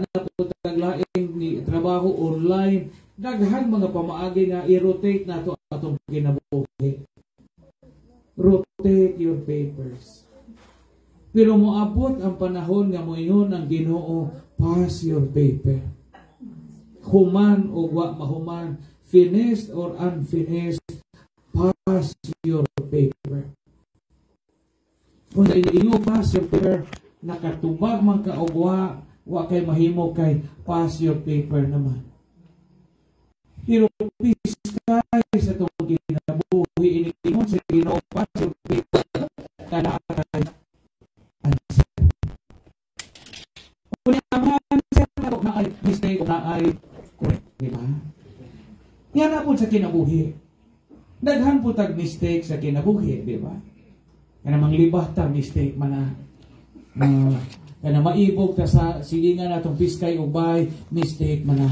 na po taglaing ni trabaho online, daghan mga pamaagi nga i-rotate na ito atong kinabuhi. Rotate your papers. Pero moabot ang panahon nga moingon ang Ginoo, pass your paper. Human o wa mahuman, finished or unfinished, pass your paper. Kung inyo pass your paper, nakatubag man ka o wa kay mahimo kay pass your paper naman. Pero piskay sa itong kinabuhi, iningon sa Ginoo, pass your paper, kana kay answer. Kung naman siya na ay mistake, na ay correct, di ba? Yan na po sa kinabuhi. Daghan po tag mistake sa kinabuhi, di ba? Kaya namang libah ta, mistake man na. Kaya maibog ta sa silingan na itong piskay o bay, mistake man na.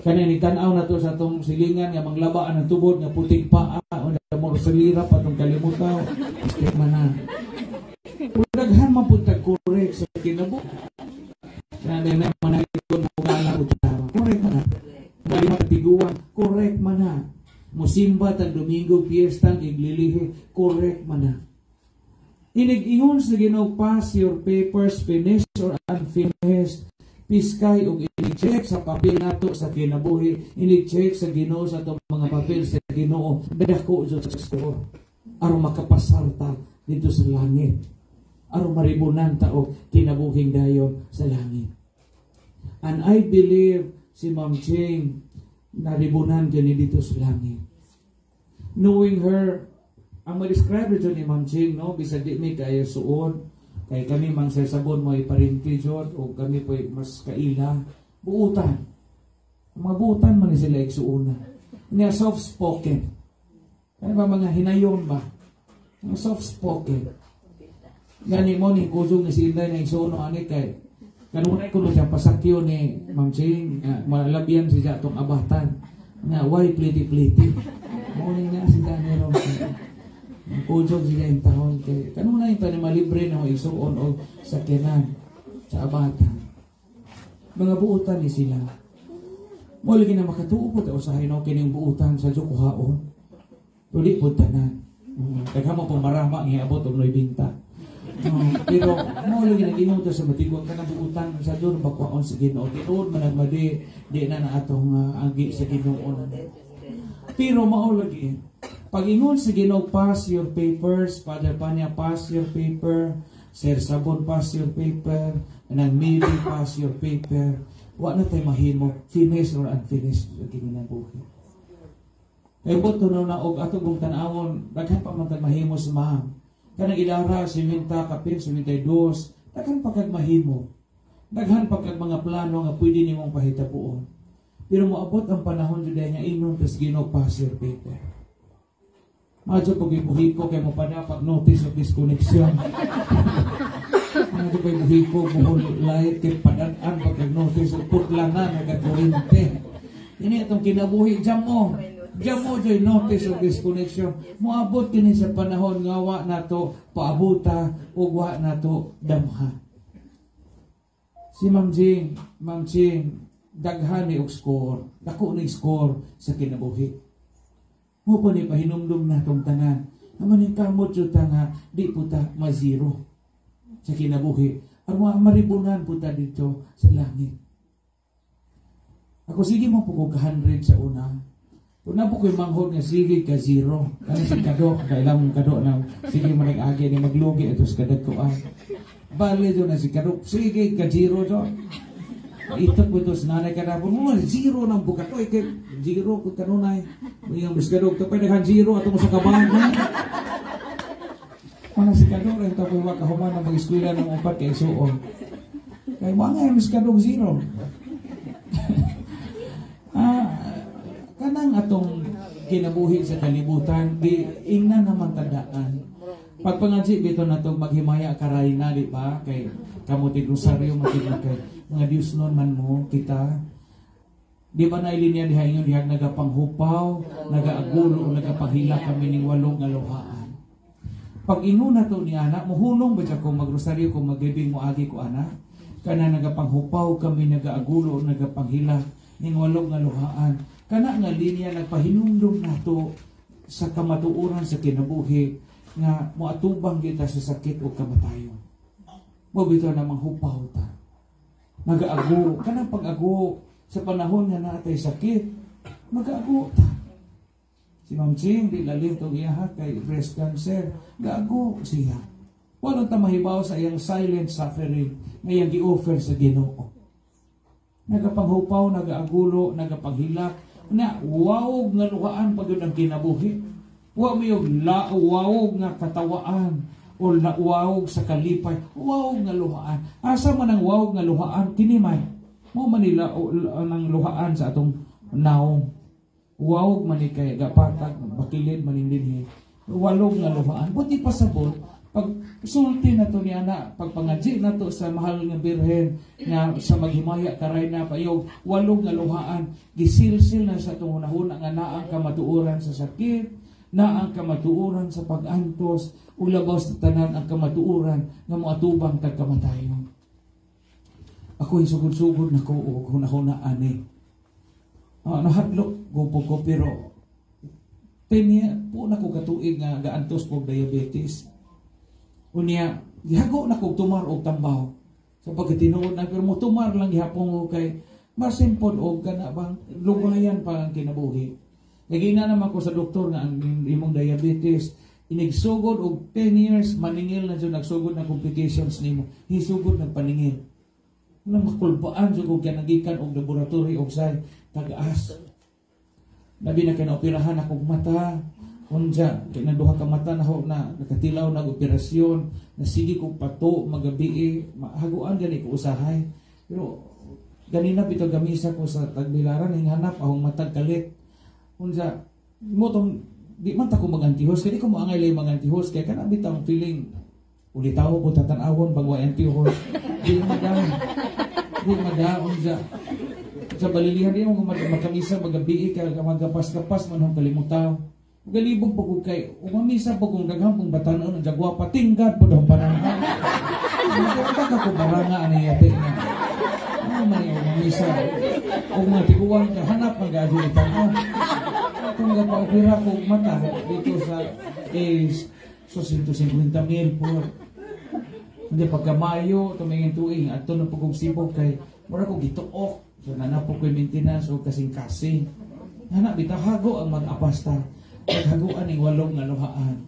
Kaya nitanaw na to sa itong silingan, nga manglabaan ng tubod, nga puting paa, o namor sa lirap, atong kalimutaw, mistake man na. Daghan man po tag correct sa kinabuhi. Kaya na manahikon mo gala o tama. Correct man na. Bali matiguan, correct man na. Musimba tag Domingo, Fiestang, iglilihi, correct man na. Inig-ingon sa Ginoo, pass your papers, finished or unfinished. Piskay o inig-check sa papel nato sa kinabuhi. Inig-check sa Ginoo sa itong mga papel sa Ginoo. Dako sa score. Aron makapasarta dito sa langit. Aron maribunan ta o kinabuhing dayon sa langit. And I believe si Ma'am Ching naribunan gani dito sa langit. Knowing her, ang ma-describe ito ni Ma'am Ching, no? Bisag di may kayo suon, kay kami mang sa sabon mo iparinti jod, o kami po mas kaila, buutan. Mga buutan man sila iksuuna. Niya soft-spoken. Kaya ba mga hinayon ba? Mga soft-spoken. Gani mo ni kusog ni si Inday na iksuuno ani kay kanunay ko siya pasakyo ni Ma'am Ching, malabyan siya itong abatan. Nga, why pliti-pliti? Morning nga si Daniel kusog siya yung taon kay kanunay pa ni malibre na iksuon o sakyanan sa abatan. Mga buutan ni sila. Mo lagi na makatuo po ta usahay no kining buutan sa Jukuhaon. Tuli po tanan. Kaya mo po marama ang iabot og noy binta. Pero mo lagi nag-inuto sa matigwag ka na buutan sa doon bakwaon sa Ginoo. Tinuod man nagmadi di na atong agi sa Ginoo. Pero mao lagi pag-ingon sa Ginoo, pass your papers, Father Panya, pass your paper, Sir Sabon, pass your paper, and maybe pass your paper. Wa na tayo mahimo, finished or unfinished sa kinabuhi. Kaya po ito na og ato kong tanawon, daghan pa man tayo mahimo sa maham. Kanang ilara, siminta, kapil, simintay dos, daghan pa kag mahimo. Daghan pa kag mga plano nga pwede nimong pahitapuon. Pero moabot ang panahon juday nga inon tas Ginoo, pass your paper. Madyo pag-ibuhiko kayo mo pa dapat notice of disconnection. Madyo pag-ibuhiko buhol light kayo padaan pag-notice of putlanan nagkakurinte. Ini itong kinabuhi, jam mo dyan notice of disconnection. Muabot kini sa panahon nga wa na to paabuta o wa na to damha. Si Ma'am Ching, daghan ni og score. Dako ni score sa kinabuhi. Mo po ni pahinumdum na itong tanan. Naman yung kamot yung tanga, di po ta ma-zero sa kinabuhi. Arwa maribunan po ta dito sa langit. Ako sige mo po ko ka-100 sa una. Kung na po ko'y manghod nga sige ka-0. Ano si kado, kailang kado na sige manag-agi ni maglugi ito sa kadagkuan. Bali doon na si kado, sige ka-0 doon. Ito po ito sa nanay ka na po, zero ng bukat. O, zero ko kanunay. Yung biskadog, ito pwede kan zero at mo sa kabahan. Mga si kadog, ito po yung wakahuman ng mag-eskwila ng upat kay suon. Kaya mga yung biskadog zero. Kanang atong kinabuhi sa kalibutan, di ingna naman tandaan. Pagpangansi dito na itong maghimaya karay na, di ba? Kay kamutig rosaryo, matigil kay mga Diyos noon man mo, kita. Di ba na ilinya diha inyo, diha nagapanghupaw, nagaagulo, nagapanghila kami ning walong nga luhaan. Pag inuna to ni anak, muhunong ba siya kung magrosaryo, kung magibing mo agi ko anak? kana nagapanghupaw kami, nagaagulo, nagapanghila, ning walog nga luhaan. Kana nga linya nagpahinumdum nato sa kamatuoran sa kinabuhi nga moatubang kita sa sakit o kamatayon. Mo bitaw na manghupaw ta. Nagaago, kanang pag-ago sa panahon nga natay sakit, mag-ago ta. Si Ma'am Ching, di lalim itong iyaha kay breast cancer, gaago siya. Walang tamahibaw sa iyang silent suffering na iyang gi-offer sa Ginoo. Nagapanghupaw, nagaagulo, nagapanghilak, na wawog nga luhaan pag yun ang kinabuhi. Huwag mo yung wawog nga katawaan o wawog sa kalipay, wawog nga luhaan. Asa man ang wawog nga luhaan, kinimay. Mo manila ng luhaan sa atong naong. Wawog manik kay gapatag, bakilid manindinhi. Walog nga luhaan. Buti pasabot, pag sulti na to niya na, pagpangadji na to sa mahal nga birhen, nga sa maghimaya karay na payog, walog nga luhaan, gisilsil na sa itong hunahuna nga naang kamatuoran sa sakit, naang kamatuoran sa pag-antos, ulabaw sa tanan ang kamatuoran nga moatubang tagkamatayon. Ako'y sugod-sugod na ko o hunahuna ani. Nahadlok gupo ko pero peniya po na ko katuig nga gaantos po diabetes. Unya, gihago na ko tumar og tambaw. So pagkatinuod na pero mo tumar lang gihapon ko kay masimpod og kana bang lugayan pa ang kinabuhi. Nagina naman ko sa doktor nga ang imong diabetes inigsugod og 10 years maningil na jud nagsugod na complications nimo. Hisugod nagpaningil. Nang makulbaan jud og kanagikan og laboratory og say tagaas. Labi na kinaoperahan akong mata. Unja, kinaduha ka mata na ho na nakatilaw na operasyon, nasigi kong pato, magabi, haguan gani ko usahay. Pero ganina bitaw gamisa ko sa tagbilaran, hinghanap akong matag kalit. Unja, mo tong, di man ta ko mag-antihos, kaya di ko maangay lang mag-antihos, kaya kana bitaw ang feeling, ulitaw ko tatanawon, bagwa antihos. Di madam, unja. Sa balilihan din mo makamisa, magabi, kaya magapas-kapas, manong kalimutaw. Galibog po ko kay umamisa po kong daghang pong batanon ang jagwa patinggad po daw panangan. Magkakata ko baranga ani yate nga. Ano man yung umamisa? O mga tiguan ka, hanap mag-adyo ni Tanaw. Kung nagpa-opera ko mata dito sa so 150,000 po. Hindi pagkamayo, tumingin tuing at ito na po kong sibog kay mura ko gituok. So nanap po ko yung maintenance o kasing-kasing. Hanap bitahago ang mag-apasta. Paghaguan ng walong nga luhaan.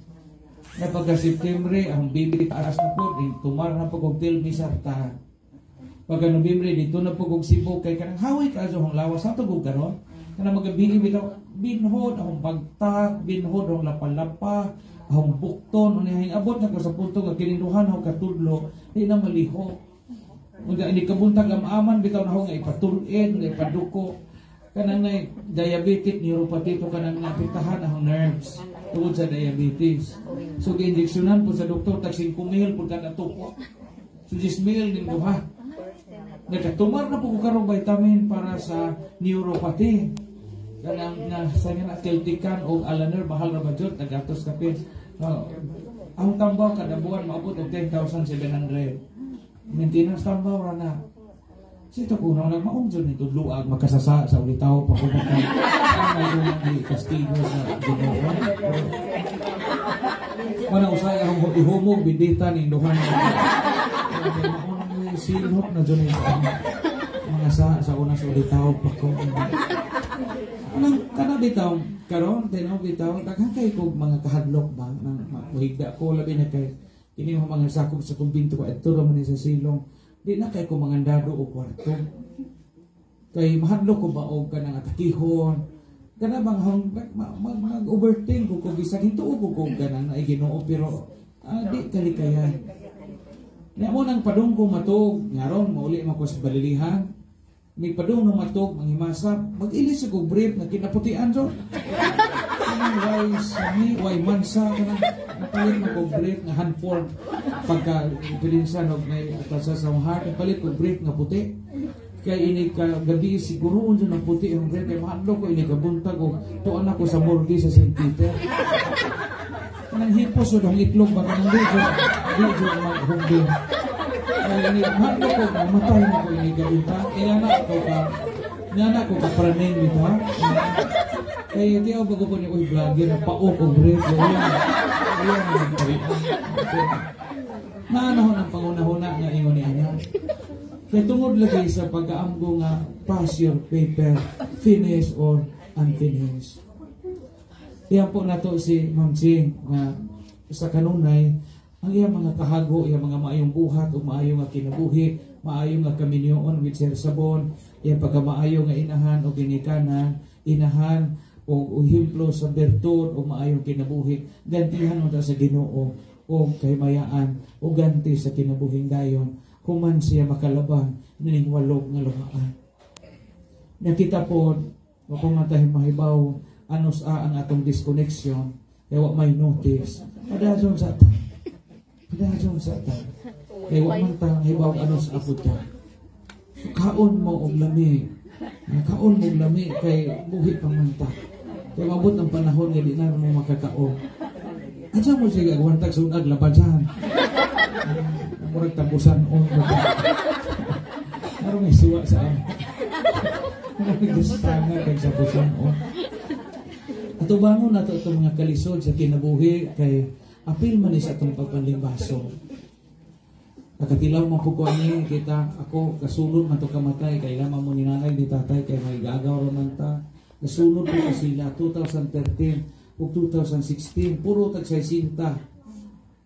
Na pagka September, ang bibili taas na po, tumar na po kong tilmi sa tahan. Pagka November, dito na po kong sibo, kay kanang haway ka sa hong lawas, sa tugog karon kanang magabili bitaw, binhod, akong pagtak, binhod, akong lapalapa, akong bukton, unihing abot na ko sa punto, kininduhan, akong katudlo, di na maliho. Kaya hindi kabuntag amaman, bitaw na akong ipatulin, ipaduko, kanang na diabetic neuropathy to kanang napitahan ang nerves tungod sa diabetes. So gi-injeksyonan po sa doktor tag 5,000 pud kada tupo. So 10,000 ning duha. Nagkatumar na po ko karong vitamin para sa neuropathy. Kanang na sa nga Celtican o Alaner bahal ra ba jud nagatos ka pin. Ang tambaw kada buwan maabot og 10,700. Maintenance tambaw ra na. Sito ko na nagmaungjod ni tudluag makasasa sa ulitaw pagkubukan ang may kastigo sa Ginoo. Mana usay ang ihumog bidita ni duhan. Maunang silhok na dyan mga sa una sa ulitaw pagkubukan. Anong kana bitaw karon tinaw bitaw daghan kay kog mga kahadlok ba nang mahigda ko labi na kay kini mga sakop sa kumbinto ko adto ra man sa silong. Di na kay ko mangandado o kwarto. Kay mahadlo ko ba og kanang atakihon. Kana bang mag-overthink ko bisag hintuo ko kanang na Ginoo pero di kalikayan. Nya mo nang padung ko matog ngaron mauli man ko sa balilihan. Ni padung no matog manghimasap mag-ilis ko brief na kinaputian so. Why sami why mansa kanang palit mo ko brief nga handform pagka pilinsan og may atasa sa heart palit ko brief nga puti kay ini ka gabi siguro unsa nang puti ang brief kay mahadlo ko ini kabuntag og tuon ako sa morgue sa St. Peter kanang hipos o dong itlog ba kanang video maghugding ini mahal ko mamatay na ko ini gawin ta. Inanak ko ka praning dito ha. Kaya di ako bago po niya, vlogger, paok o break. Ayan, naanahon ang pangunahuna nga ingon ni Anya. Kaya tungod lagi sa pag-aamgo nga pass your paper, finish or unfinished. Iyan po nato si Ma'am Ching nga sa kanunay, ang iyang mga kahago, iyang mga maayong buhat o maayong nga kinabuhi, maayong nga kaminyoon with Sir Sabon, iyang pagkamaayong nga inahan o ginikanan, inahan o himplo sa bertod o maayong kinabuhi, gantihan mo ta sa Ginoo o kahimayaan o ganti sa kinabuhing dayon, kuman siya makalabang nining walog nga lumaan. Nakita po, kung matahim mahibaw, anos ang atong disconnection, kaya wak may notice, padahon sa ta. Kaya wak man ta, hibaw anos apo ta. So, kaon mo og lami, kay buhi pang man ta. Kaya mabot ang panahon, nga di na mo makakaon. At saan mo siya gagawantag sa unag labasan? Murag tapusan on. Parang may suwa sa amin. Parang may gastanga kag sa pusan on. At ubangon na ito mga kalisod sa kinabuhi kay apil man sa itong pagpanlimbaso. Nakatilaw man po ko ani kita ako kasulod man to kamatay kay lamang mo ni nanay ni tatay kay may gagaw man ta. Kasulod po ka sila 2013 o 2016 puro tag 60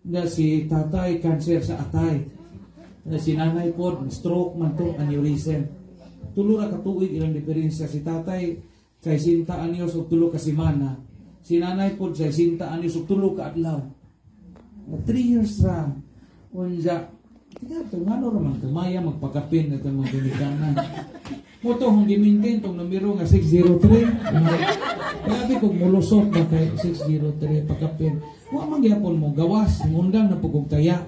na si tatay cancer sa atay. Na si nanay po stroke man to aneurysm. Tulo ra ka tuig ilang diferensya si tatay kay 60 anyos ug tulo ka semana. Si nanay po sa 60 anyos ug tulo ka adlaw. 3 years ra unja tika to ngano ra man tumaya magpakapin at mga ginikanan. Moto hong gimintin tong numero nga 603. Grabe kog mulusot ba kay 603 pakapin. Wa man gyapon mo gawas ngundang na pugog taya.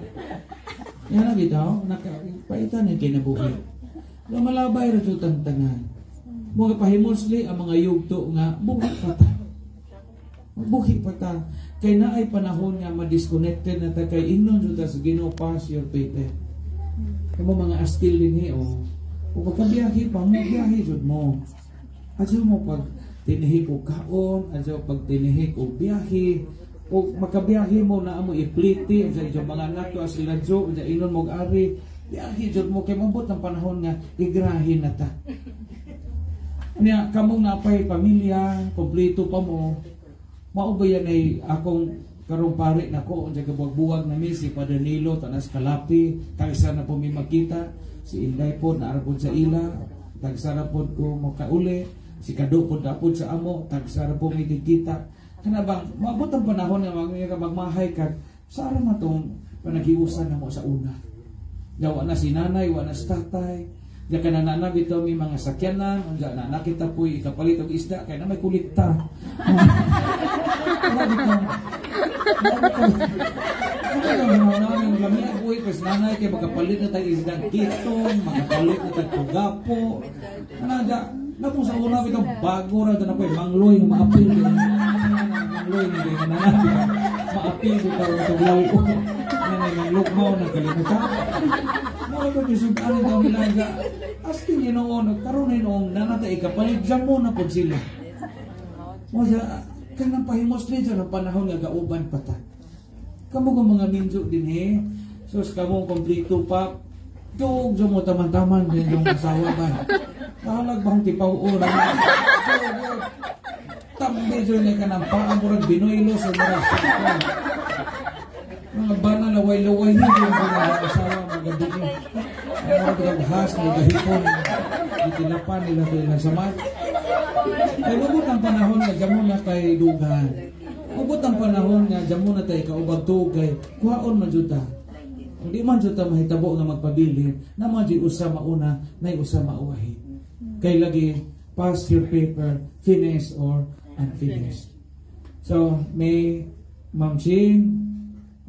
Yan na bitaw nakapaitan ni kinabuhi. Lumalabay ra jud ang tanan. Mga pahimosli ang mga yugto nga buhi pa ta. Buhi pa ta. Kay naay panahon nga ma-disconnected na ta kay ingnon jud ta sa Ginoo pass your paper. Kamo mga astil dinhi o pagkabiyahe pa mo biyahe jud mo. Adyo mo pag tinihik og kaon, adyo pag tinihik og biyahe o makabiyahe mo na amo ipliti adyo mga anak to sila jo adyo inon mo ari biyahe jud mo kay mabot ang panahon nga igrahin na ta. Niya kamong napay pamilya, kompleto pa mo. Mao ba yan ay akong karong pare nako unsa kabuwag-buwag na mi si Padre Nilo tanas Kalapi, kaysa na po mi makita si Inday po na arapod sa ila, tagsara po ko makauli, si Kado po dapod sa amo, tagsara po mi kikita. Kana bang maabot ang panahon nga magmahay ka, sara man tong panagiusan na mo sa una. Dawa na si nanay, wa na si tatay. Diya ka na nanabito may mga sakyanan, unja na nakita po ikapalit og isda, kaya na may kulikta. Lamia boy pas nanay kay makapalit na tayo isdang kitong, makapalit na tayo gapo. Nada, na po sa una bitaw bago ra na po mangloy maapil. Mangloy ni kay nanay. Maapil bitaw itong lawo. Nanay ng lukmaw na kalimutan. Mo ito gisudan daw nilaga. Asking Ginoo karon ni noong nanatay ikapalit jam mo na pud sila. Mo sa kanang pahimos din sa panahon nga gauban pa ta. Kamo ng mga minjo din sus kamo kompleto pa. Dog mo taman-taman din yung asawa ba. Kahalag bang tipaw-o na. Tambi dyan na ka ng paamurag binoylo sa maras. Mga bana laway-laway hindi yung asawa magandang. Ang mga has na gahipon. Itinapan nila ito ilang samad. Kaya mabot ang panahon nga dyan na kay dugan. Mabot ang panahon nga dyan na tayo kaubag tugay. Kuhaon man dyan ta. Hindi man dyan ta mahitabo nga magpabilin. Na mga dyan usa mauna na usa mauwahi. Kaya lagi pass your paper, finish or unfinished. So may Ma'am Ching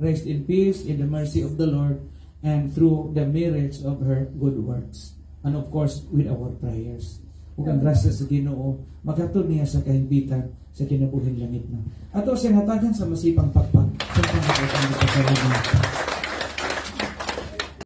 rest in peace in the mercy of the Lord and through the merits of her good works. And of course, with our prayers. Ug ang grasya sa Ginoo magatod niya sa kahimpitan sa kinabuhing langit na. Ato siya hatagan sa masipang pagpag sa pagpapasalamat.